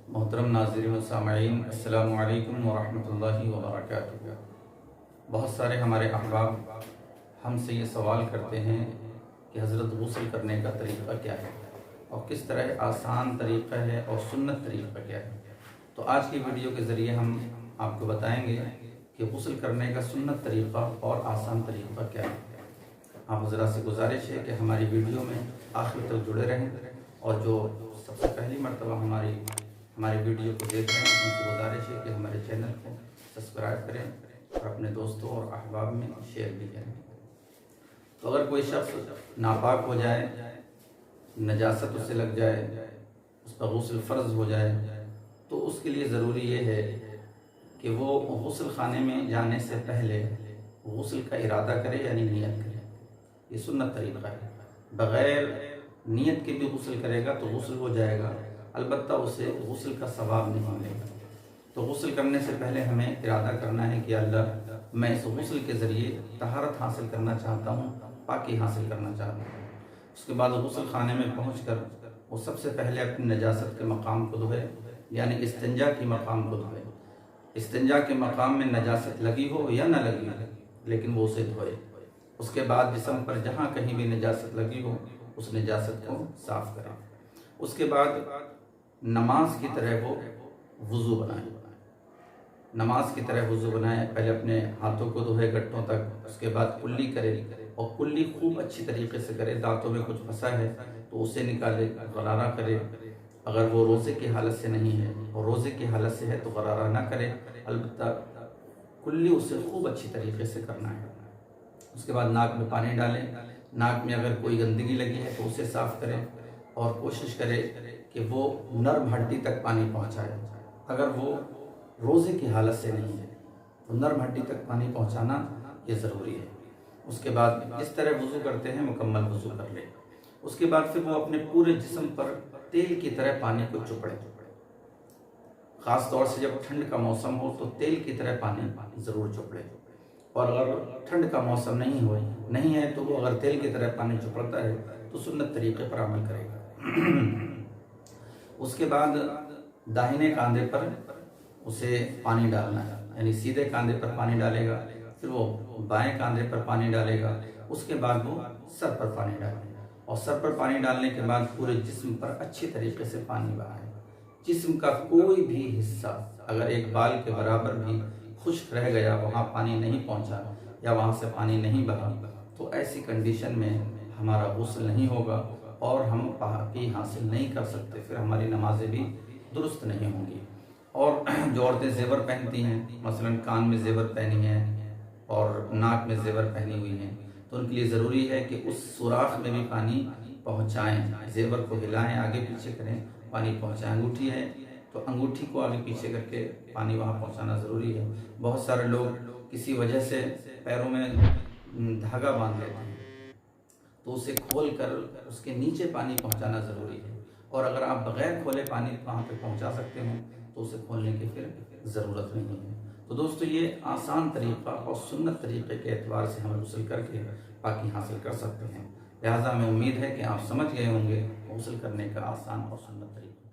محترم ناظرین و سامعین، السلام علیکم ورحمۃ اللہ وبرکاتہ۔ بہت سارے ہمارے احباب ہم سے یہ سوال کرتے ہیں کہ حضرت غسل کرنے کا طریقہ کیا ہے اور کس طرح آسان طریقہ ہے اور سنت طریقہ کیا ہے۔ تو آج کی ویڈیو کے ذریعے ہم آپ کو بتائیں گے کہ غسل کرنے کا سنت طریقہ اور آسان طریقہ کیا ہے۔ آپ حضرات سے گزارش ہے کہ ہماری ویڈیو میں آخر تک جڑے رہیں، اور جو سب سے پہلی مرتبہ ہماری ویڈیو کو دیکھ رہے ہیں ان سے گزارش ہے کہ ہمارے چینل کو سبسکرائب کریں اور اپنے دوستوں اور احباب میں شیئر بھی کریں۔ تو اگر کوئی شخص ناپاک ہو جائے، نجاست اس سے لگ جائے، اس پر غسل فرض ہو جائے، تو اس کے لیے ضروری یہ ہے کہ وہ غسل خانے میں جانے سے پہلے غسل کا ارادہ کرے، یعنی نیت کرے۔ یہ سنت طریقہ ہے۔ بغیر نیت کے بھی غسل کرے گا تو غسل ہو جائے گا، البتہ اسے غسل کا ثواب نہیں ملے گا۔ تو غسل کرنے سے پہلے ہمیں ارادہ کرنا ہے کہ اللہ، میں اس غسل کے ذریعے طہارت حاصل کرنا چاہتا ہوں، پاکی حاصل کرنا چاہتا ہوں۔ اس کے بعد غسل خانے میں پہنچ کر وہ سب سے پہلے اپنی نجاست کے مقام کو دھوئے، یعنی استنجا کے مقام کو دھوئے۔ استنجا کے مقام میں نجاست لگی ہو یا نہ لگی ہو، لیکن وہ اسے دھوئے۔ اس کے بعد جسم پر جہاں کہیں بھی نجاست لگی ہو اس نجاست کو صاف کرے۔ اس کے بعد نماز کی طرح وہ وضو بنائے۔ نماز کی طرح وضو بنائے، پہلے اپنے ہاتھوں کو دھوئے گٹھوں تک، اس کے بعد کلی کرے، اور کلی خوب اچھی طریقے سے کرے۔ دانتوں میں کچھ پھنسا ہے تو اسے نکالے، غرارہ کرے۔ اگر وہ روزے کی حالت سے نہیں ہے اور روزے کی حالت سے ہے تو غرارہ نہ کرے، البتہ کلی اسے خوب اچھی طریقے سے کرنا ہے۔ اس کے بعد ناک میں پانی ڈالیں۔ ناک میں اگر کوئی گندگی لگی ہے تو اسے صاف کریں، اور کوشش کرے کہ وہ نرم ہڈی تک پانی پہنچائے۔ اگر وہ روزے کی حالت سے نہیں ہے تو نرم ہڈی تک پانی پہنچانا یہ ضروری ہے۔ اس کے بعد جس طرح وضو کرتے ہیں مکمل وضو کر لے۔ اس کے بعد پھر وہ اپنے پورے جسم پر تیل کی طرح پانی کو چپڑے۔ خاص طور سے جب ٹھنڈ کا موسم ہو تو تیل کی طرح پانی ضرور چپڑے، اور اگر ٹھنڈ کا موسم نہیں ہے تو وہ اگر تیل کی طرح پانی چپڑتا ہے تو سنت طریقے پر عمل کرے گا۔ اس کے بعد داہنے کاندھے پر اسے پانی ڈالنا ہے، یعنی سیدھے کاندھے پر پانی ڈالے گا، پھر وہ بائیں کاندھے پر پانی ڈالے گا، اس کے بعد وہ سر پر پانی ڈالے گا، اور سر پر پانی ڈالنے کے بعد پورے جسم پر اچھی طریقے سے پانی بہائے۔ جسم کا کوئی بھی حصہ اگر ایک بال کے برابر بھی خشک رہ گیا، وہاں پانی نہیں پہنچا یا وہاں سے پانی نہیں بہا، تو ایسی کنڈیشن میں ہمارا غسل نہیں ہوگا اور ہم پاکی حاصل نہیں کر سکتے، پھر ہماری نمازیں بھی درست نہیں ہوں گی۔ اور جو عورتیں زیور پہنتی ہیں، مثلا کان میں زیور پہنی ہیں اور ناک میں زیور پہنی ہوئی ہیں، تو ان کے لیے ضروری ہے کہ اس سوراخ میں بھی پانی پہنچائیں، زیور کو ہلائیں، آگے پیچھے کریں، پانی پہنچائیں۔ انگوٹھی ہے تو انگوٹھی کو آگے پیچھے کر کے پانی وہاں پہنچانا ضروری ہے۔ بہت سارے لوگ کسی وجہ سے پیروں میں دھاگا باندھ لیتے ہیں تو اسے کھول کر اس کے نیچے پانی پہنچانا ضروری ہے، اور اگر آپ بغیر کھولے پانی وہاں پہ پہنچا سکتے ہیں تو اسے کھولنے کی پھر ضرورت نہیں ہے۔ تو دوستو، یہ آسان طریقہ اور سنت طریقے کے اعتبار سے ہم غسل کر کے پاکی حاصل کر سکتے ہیں۔ لہٰذا میں امید ہے کہ آپ سمجھ گئے ہوں گے غسل کرنے کا آسان اور سنت طریقہ۔